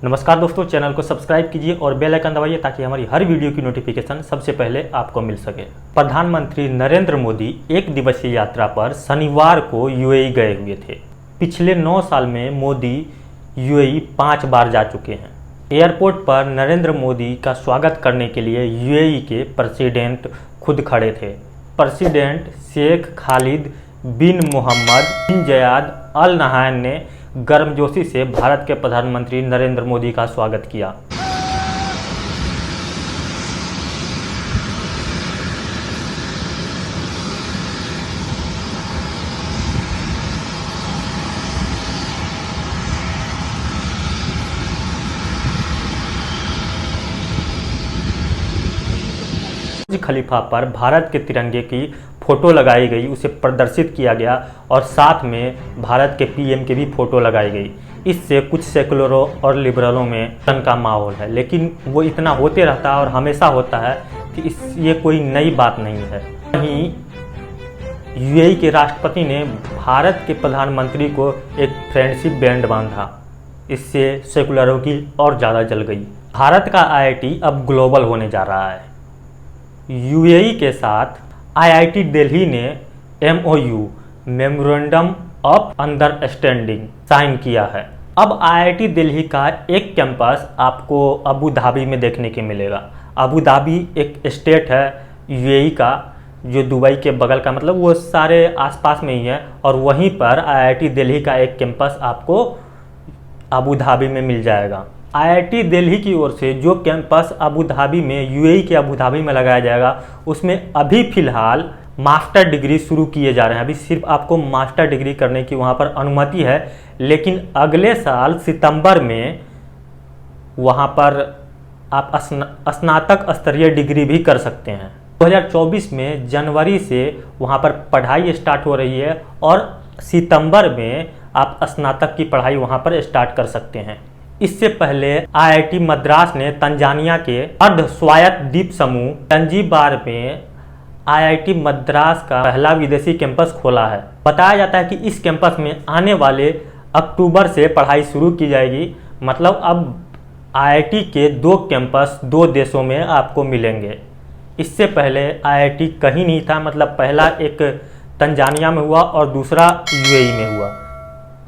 नमस्कार दोस्तों, चैनल को सब्सक्राइब कीजिए और बेल आइकन दबाइए ताकि हमारी हर वीडियो की नोटिफिकेशन सबसे पहले आपको मिल सके। प्रधानमंत्री नरेंद्र मोदी एक दिवसीय यात्रा पर शनिवार को यूएई गए हुए थे। पिछले 9 साल में मोदी यूएई 5 बार जा चुके हैं। एयरपोर्ट पर नरेंद्र मोदी का स्वागत करने के लिए यूएई के प्रेसिडेंट खुद खड़े थे। प्रेसिडेंट शेख खालिद बिन मोहम्मद बिन जयाद अल नहायन ने गर्मजोशी से भारत के प्रधानमंत्री नरेंद्र मोदी का स्वागत किया। बुर्ज खलीफा पर भारत के तिरंगे की फोटो लगाई गई, उसे प्रदर्शित किया गया और साथ में भारत के पीएम की भी फोटो लगाई गई। इससे कुछ सेकुलरों और लिबरलों में तन का माहौल है, लेकिन वो इतना होते रहता है और हमेशा होता है कि ये कोई नई बात नहीं है। वहीं यूएई के राष्ट्रपति ने भारत के प्रधानमंत्री को एक फ्रेंडशिप बैंड बांधा। इससे सेकुलरों की और ज़्यादा जल गई। भारत का आईआईटी अब ग्लोबल होने जा रहा है। यूएई के साथ आईआईटी दिल्ली ने MOU memorandum of understanding sign किया है। अब आईआईटी दिल्ली का एक कैंपस आपको अबू धाबी में देखने के मिलेगा। अबू धाबी एक स्टेट है यूएई का, जो दुबई के बगल का, मतलब वो सारे आसपास में ही है। और वहीं पर आईआईटी दिल्ली का एक कैंपस आपको अबू धाबी में मिल जाएगा। आईआईटी दिल्ली की ओर से जो कैंपस अबू धाबी में, यूएई के अबू धाबी में लगाया जाएगा, उसमें अभी फ़िलहाल मास्टर डिग्री शुरू किए जा रहे हैं। अभी सिर्फ आपको मास्टर डिग्री करने की वहाँ पर अनुमति है, लेकिन अगले साल सितंबर में वहाँ पर आप स्नातक स्तरीय डिग्री भी कर सकते हैं। 2024 में जनवरी से वहाँ पर पढ़ाई स्टार्ट हो रही है और सितंबर में आप स्नातक की पढ़ाई वहाँ पर स्टार्ट कर सकते हैं। इससे पहले आईआईटी मद्रास ने तंजानिया के अर्ध स्वायत्त द्वीप समूह जंजीबार में आईआईटी मद्रास का पहला विदेशी कैंपस खोला है। बताया जाता है कि इस कैंपस में आने वाले अक्टूबर से पढ़ाई शुरू की जाएगी। मतलब अब आईआईटी के 2 कैंपस 2 देशों में आपको मिलेंगे। इससे पहले आईआईटी कहीं नहीं था, मतलब पहला एक तंजानिया में हुआ और दूसरा यूएई में हुआ।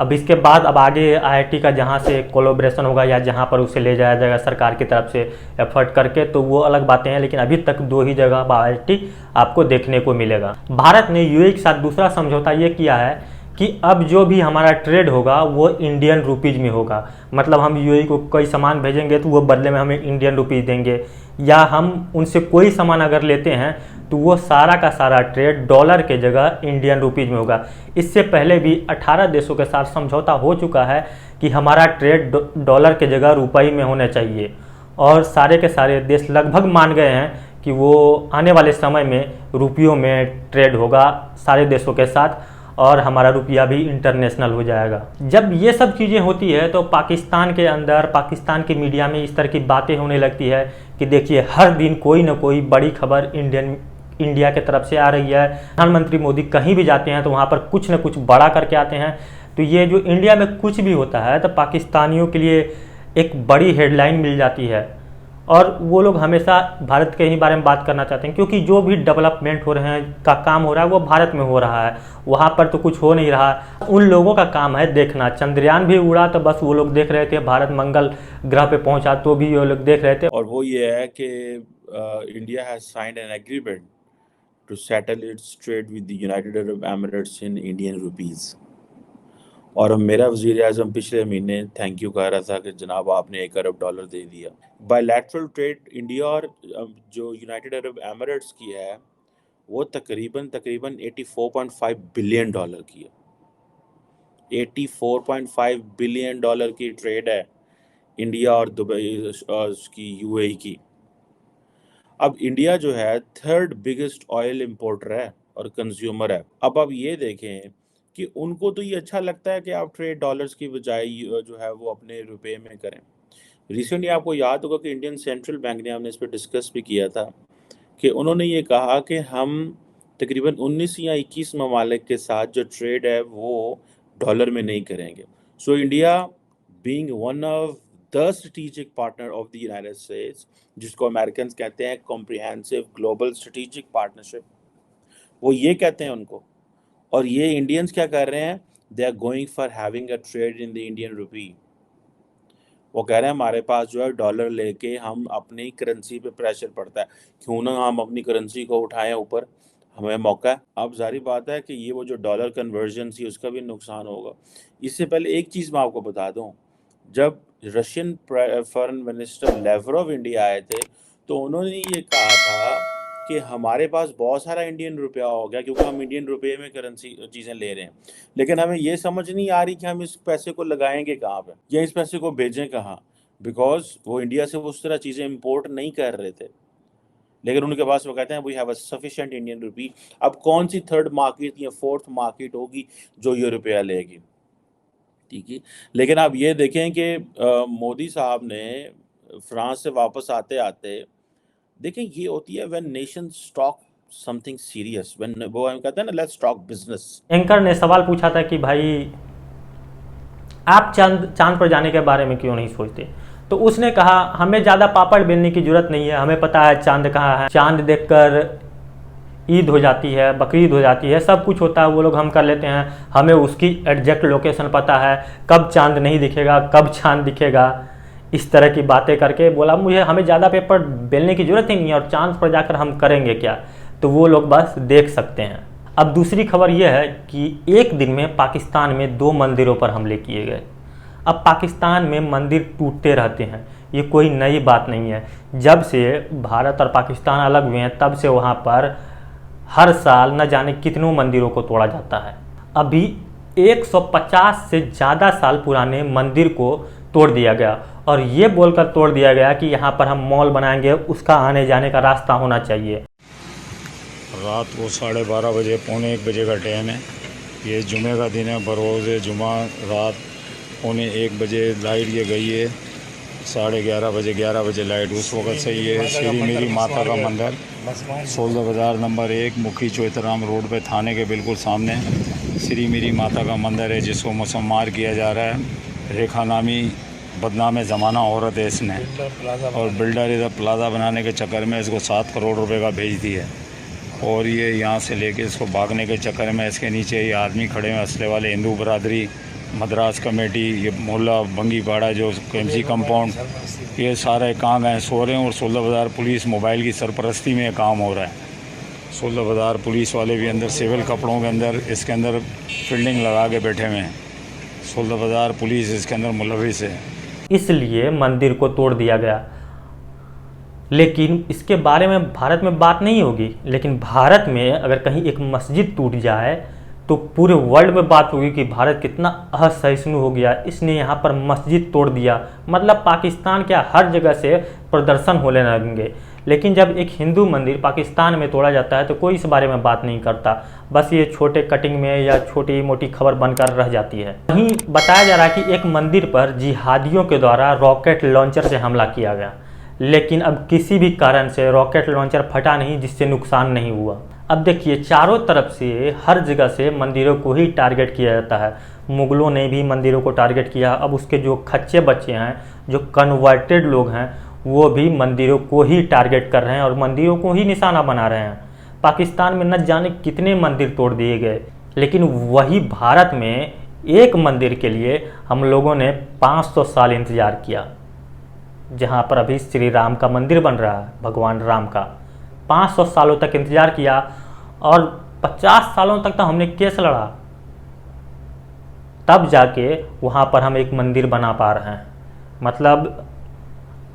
अब इसके बाद अब आगे आईआईटी का जहाँ से कोलैबोरेशन होगा या जहाँ पर उसे ले जाया जाएगा सरकार की तरफ से एफर्ट करके, तो वो अलग बातें हैं। लेकिन अभी तक 2 ही जगह आईआईटी आपको देखने को मिलेगा। भारत ने यूएई के साथ दूसरा समझौता ये किया है कि अब जो भी हमारा ट्रेड होगा वो इंडियन रुपीज़ में होगा। मतलब हम यूएई को कोई सामान भेजेंगे तो वो बदले में हमें इंडियन रुपीज़ देंगे, या हम उनसे कोई सामान अगर लेते हैं तो वो सारा का सारा ट्रेड डॉलर के जगह इंडियन रुपीज़ में होगा। इससे पहले भी 18 देशों के साथ समझौता हो चुका है कि हमारा ट्रेड डॉलर के जगह रुपये में होना चाहिए, और सारे के सारे देश लगभग मान गए हैं कि वो आने वाले समय में रुपयों में ट्रेड होगा सारे देशों के साथ, और हमारा रुपया भी इंटरनेशनल हो जाएगा। जब ये सब चीज़ें होती है तो पाकिस्तान के अंदर, पाकिस्तान की मीडिया में इस तरह की बातें होने लगती है कि देखिए हर दिन कोई ना कोई बड़ी खबर इंडिया के तरफ से आ रही है। प्रधानमंत्री मोदी कहीं भी जाते हैं तो वहाँ पर कुछ न कुछ बड़ा करके आते हैं। तो ये जो इंडिया में कुछ भी होता है तो पाकिस्तानियों के लिए एक बड़ी हेडलाइन मिल जाती है, और वो लोग हमेशा भारत के ही बारे में बात करना चाहते हैं, क्योंकि जो भी डेवलपमेंट हो रहे हैं का काम हो रहा है वो भारत में हो रहा है। वहाँ पर तो कुछ हो नहीं रहा। उन लोगों का काम है देखना। चंद्रयान भी उड़ा तो बस वो लोग देख रहे थे, भारत मंगल ग्रह पे पहुंचा तो भी वो लोग देख रहे थे। और वो ये है कि India has signed an agreement to settle its trade with the United Arab Emirates in Indian rupees. और मेरा वज़ीर आज़म पिछले महीने थैंक यू कह रहा था कि जनाब आपने $1 अरब दे दिया। बायलैटरल ट्रेड इंडिया और जो यूनाइटेड अरब एमिरेट्स की है वो तकरीबन 84.5 बिलियन डॉलर की है। 84.5 बिलियन डॉलर की ट्रेड है इंडिया और दुबई की, यूएई की। अब इंडिया जो है 3rd बिगेस्ट ऑयल इंपोर्टर है और कंज्यूमर है। अब आप ये देखें कि उनको तो ये अच्छा लगता है कि आप ट्रेड डॉलर्स की बजाय जो है वो अपने रुपए में करें। रिसेंटली आपको याद होगा कि इंडियन सेंट्रल बैंक ने, हमने इस पर डिस्कस भी किया था, कि उन्होंने ये कहा कि हम तकरीबन 19 या 21 ममालिक के साथ जो ट्रेड है वो डॉलर में नहीं करेंगे। So India being one of the strategic partner of the United states, जिसको अमेरिकन कहते हैं कॉम्प्रिहेंसिव ग्लोबल स्ट्रेटेजिक पार्टनरशिप, वो ये कहते हैं उनको। और ये इंडियंस क्या कर रहे हैं, they are going for having a trade in the Indian rupee. वो कह रहे हैं हमारे पास जो है डॉलर लेके हम अपनी करेंसी पे प्रेशर पड़ता है, क्यों ना हम अपनी करेंसी को उठाएं ऊपर, हमें मौका है। अब जारी बात है कि ये वो जो डॉलर कन्वर्जन थी उसका भी नुकसान होगा। इससे पहले एक चीज़ मैं आपको बता दूं, जब Russian foreign minister Lavrov India आए थे तो उन्होंने ये कहा था कि हमारे पास बहुत सारा इंडियन रुपया हो गया क्योंकि हम इंडियन रुपये में करेंसी चीज़ें ले रहे हैं, लेकिन हमें ये समझ नहीं आ रही कि हम इस पैसे को लगाएंगे कहाँ पे या इस पैसे को भेजें कहाँ, बिकॉज वो इंडिया से उस तरह चीज़ें इम्पोर्ट नहीं कर रहे थे। लेकिन उनके पास वो कहते हैं we have a sufficient Indian rupee. अब कौन सी थर्ड मार्केट या फोर्थ मार्केट होगी जो ये रुपया लेगी, ठीक है। लेकिन आप ये देखें कि मोदी साहब ने फ्रांस से वापस आते आते देखें, ये होती है when nation stock something serious, when वो हम कहते हैं ना लेट्स टॉक बिजनेस। एंकर ने सवाल पूछा था कि भाई आप चांद पर जाने के बारे में क्यों नहीं सोचते, तो उसने कहा हमें ज़्यादा पापड़ बेलने की जरूरत नहीं है, हमें पता है चांद कहाँ है, चांद देखकर ईद हो जाती है, बकरीद हो जाती है, सब कुछ होता है, वो लोग हम कर लेते हैं, हमें उसकी एग्जैक्ट लोकेशन पता है, कब चांद नहीं दिखेगा, कब चांद दिखेगा। इस तरह की बातें करके बोला मुझे हमें ज़्यादा पेपर बेलने की जरूरत ही नहीं है और चांद पर जाकर हम करेंगे क्या, तो वो लोग बस देख सकते हैं। अब दूसरी खबर यह है कि एक दिन में पाकिस्तान में 2 मंदिरों पर हमले किए गए। अब पाकिस्तान में मंदिर टूटते रहते हैं, ये कोई नई बात नहीं है। जब से भारत और पाकिस्तान अलग हुए हैं तब से वहाँ पर हर साल न जाने कितनों मंदिरों को तोड़ा जाता है। अभी 150 से ज़्यादा साल पुराने मंदिर को तोड़ दिया गया और ये बोलकर तोड़ दिया गया कि यहाँ पर हम मॉल बनाएंगे, उसका आने जाने का रास्ता होना चाहिए। रात को 12:30 बजे, 1:45 बजे का टाइम है। ये जुमे का दिन है, बरोज़ जुमा। रात 1:45 बजे लाइट ये गई है, 11:30 बजे 11 बजे लाइट उस वक्त से ये श्री मेरी माता का मंदिर 16 बाज़ार नंबर 1 मुखी चौतराम रोड पे थाने के बिल्कुल सामने श्री मेरी माता का मंदिर है, जिसको मुसम्मार किया जा रहा है। रेखा नामी बदनाम ज़माना औरत है इसने, और बिल्डर इधर प्लाजा बनाने के चक्कर में इसको 7 करोड़ रुपए का भेज दिया, और ये यहाँ से लेके इसको भागने के चक्कर में इसके नीचे ये आदमी खड़े हैं असले वाले, हिंदू बरादरी, मद्रास कमेटी, ये मोहल्ला बंगीपाड़ा जो KMC कंपाउंड, ये सारे काम हैं सो रहे हैं। और 16 बाज़ार पुलिस मोबाइल की सरपरस्ती में काम हो रहा है। 16 बाज़ार पुलिस वाले भी अंदर सिविल कपड़ों के अंदर इसके अंदर फील्डिंग लगा के बैठे हुए हैं। 16 बाज़ार पुलिस इसके अंदर मुलविस है, इसलिए मंदिर को तोड़ दिया गया। लेकिन इसके बारे में भारत में बात नहीं होगी, लेकिन भारत में अगर कहीं एक मस्जिद टूट जाए तो पूरे वर्ल्ड में बात होगी कि भारत कितना असहिष्णु हो गया, इसने यहाँ पर मस्जिद तोड़ दिया। मतलब पाकिस्तान क्या हर जगह से प्रदर्शन होने लगेंगे। लेकिन जब एक हिंदू मंदिर पाकिस्तान में तोड़ा जाता है तो कोई इस बारे में बात नहीं करता, बस ये छोटे कटिंग में या छोटी मोटी खबर बनकर रह जाती है। वहीं बताया जा रहा है कि एक मंदिर पर जिहादियों के द्वारा रॉकेट लॉन्चर से हमला किया गया, लेकिन अब किसी भी कारण से रॉकेट लॉन्चर फटा नहीं, जिससे नुकसान नहीं हुआ। अब देखिए चारों तरफ से हर जगह से मंदिरों को ही टारगेट किया जाता है। मुगलों ने भी मंदिरों को टारगेट किया, अब उसके जो खच्चे बच्चे हैं, जो कन्वर्टेड लोग हैं, वो भी मंदिरों को ही टारगेट कर रहे हैं और मंदिरों को ही निशाना बना रहे हैं। पाकिस्तान में न जाने कितने मंदिर तोड़ दिए गए, लेकिन वही भारत में एक मंदिर के लिए हम लोगों ने 500 साल इंतज़ार किया, जहाँ पर अभी श्री राम का मंदिर बन रहा है, भगवान राम का। 500 सालों तक इंतज़ार किया और 50 सालों तक तो हमने केस लड़ा, तब जाके वहाँ पर हम एक मंदिर बना पा रहे हैं। मतलब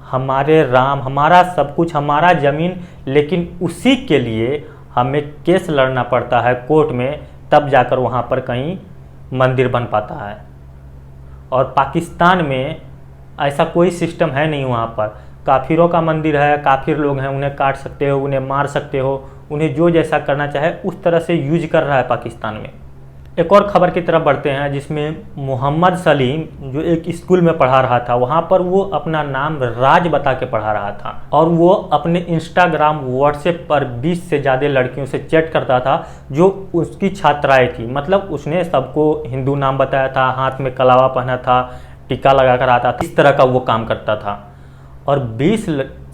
हमारे राम, हमारा सब कुछ, हमारा ज़मीन, लेकिन उसी के लिए हमें केस लड़ना पड़ता है कोर्ट में, तब जाकर वहाँ पर कहीं मंदिर बन पाता है। और पाकिस्तान में ऐसा कोई सिस्टम है नहीं। वहाँ पर काफिरों का मंदिर है, काफिर लोग हैं, उन्हें काट सकते हो, उन्हें मार सकते हो, उन्हें जो जैसा करना चाहे उस तरह से यूज कर रहा है पाकिस्तान में। एक और खबर की तरफ बढ़ते हैं, जिसमें मोहम्मद सलीम जो एक स्कूल में पढ़ा रहा था, वहाँ पर वो अपना नाम राज बता के पढ़ा रहा था और वो अपने इंस्टाग्राम, व्हाट्सएप पर 20 से ज़्यादा लड़कियों से चैट करता था जो उसकी छात्राएं थी। मतलब उसने सबको हिंदू नाम बताया था, हाथ में कलावा पहना था, टीका लगाकर आता था, इस तरह का वो काम करता था और 20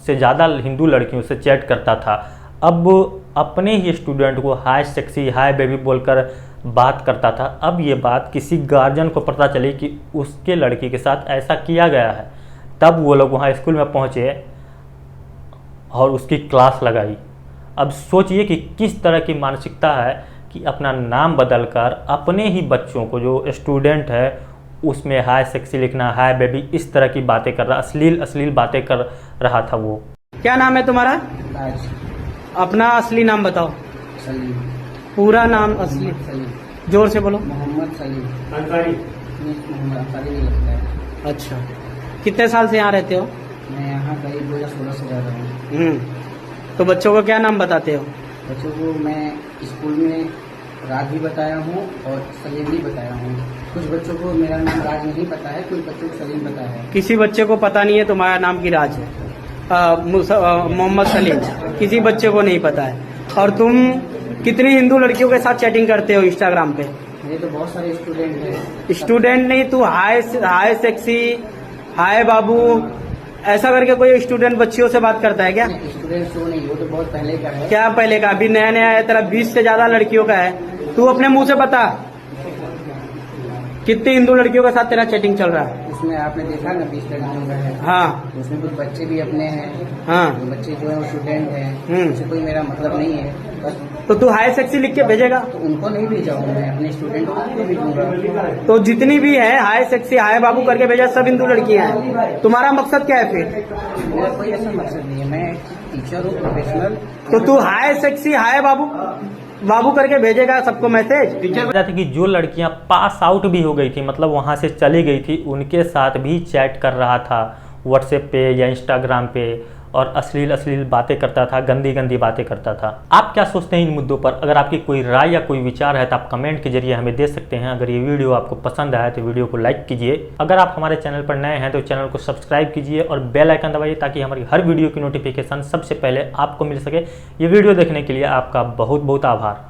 से ज़्यादा हिंदू लड़कियों से चैट करता था। अब अपने ही स्टूडेंट को हाय सेक्सी, हाय बेबी बोलकर बात करता था। अब ये बात किसी गार्जियन को पता चली कि उसके लड़की के साथ ऐसा किया गया है, तब वो लोग वहाँ स्कूल में पहुँचे और उसकी क्लास लगाई। अब सोचिए कि किस तरह की मानसिकता है कि अपना नाम बदलकर अपने ही बच्चों को, जो स्टूडेंट है, उसमें हाय सेक्सी लिखना, हाय बेबी, इस तरह की बातें कर रहा, अश्लील बातें कर रहा था वो। क्या नाम है तुम्हारा? राज। अपना असली नाम बताओ। सलीम। पूरा नाम असली? सलीम। जोर से बोलो। मोहम्मद सलीम। अंसारी? मोहम्मद अंसारी नहीं लगता है। अच्छा, कितने साल से यहाँ रहते हो? मैं यहाँ करीब 2016 से रह रहा हूँ। तो बच्चों को क्या नाम बताते हो? बच्चों को मैं स्कूल में राज भी बताया हूँ और सलीम भी बताया हूँ। कुछ बच्चों को मेरा नाम राज नहीं पता है, कुछ बच्चों को सलीम पता है। किसी बच्चे को पता नहीं है तुम्हारा नाम की राज है, मोहम्मद सलीम, किसी बच्चे को नहीं पता है। और तुम कितनी हिंदू लड़कियों के साथ चैटिंग करते हो इंस्टाग्राम पे? मेरे तो बहुत सारे स्टूडेंट हैं। स्टूडेंट नहीं, तू हाय सेक्सी, हाय बाबू ऐसा करके कोई स्टूडेंट बच्चियों से बात करता है क्या? स्टूडेंट शो नहीं, वो तो बहुत पहले का है। क्या पहले का? अभी नया नया है तेरा, 20 से ज्यादा लड़कियों का है। तू अपने मुंह से बता कितनी हिंदू लड़कियों के साथ तेरा चैटिंग चल रहा है? उसमें आपने देखा ना 20 लड़कियों का है। हाँ। उसमें कुछ बच्चे भी अपने हैं। हाँ। वो बच्चे जो है वो स्टूडेंट हैं, उससे कोई मेरा मतलब नहीं है। बस तो तू हाय सेक्सी लिख के भेजेगा? तो उनको नहीं भेजा हूँ मैं, अपने स्टूडेंट को भेजूंगा। तो जितनी भी है हाय सेक्सी, हाय बाबू करके भेजा, सब हिंदू लड़कियां हैं। तुम्हारा मकसद क्या है फिर? मेरा कोई ऐसा मकसद नहीं है, मैं टीचर हूँ, प्रोफेशनल। तो तू हाय सेक्सी, हाय बाबू करके भेजेगा सबको मैसेज? वजह थी कि जो लड़कियां पास आउट भी हो गई थी, मतलब वहां से चली गई थी, उनके साथ भी चैट कर रहा था व्हाट्सएप पे या इंस्टाग्राम पे और अश्लील बातें करता था, गंदी बातें करता था। आप क्या सोचते हैं इन मुद्दों पर? अगर आपकी कोई राय या कोई विचार है तो आप कमेंट के जरिए हमें दे सकते हैं। अगर ये वीडियो आपको पसंद आया तो वीडियो को लाइक कीजिए। अगर आप हमारे चैनल पर नए हैं तो चैनल को सब्सक्राइब कीजिए और बेल आइकन दबाइए ताकि हमारी हर वीडियो की नोटिफिकेशन सबसे पहले आपको मिल सके। ये वीडियो देखने के लिए आपका बहुत बहुत आभार।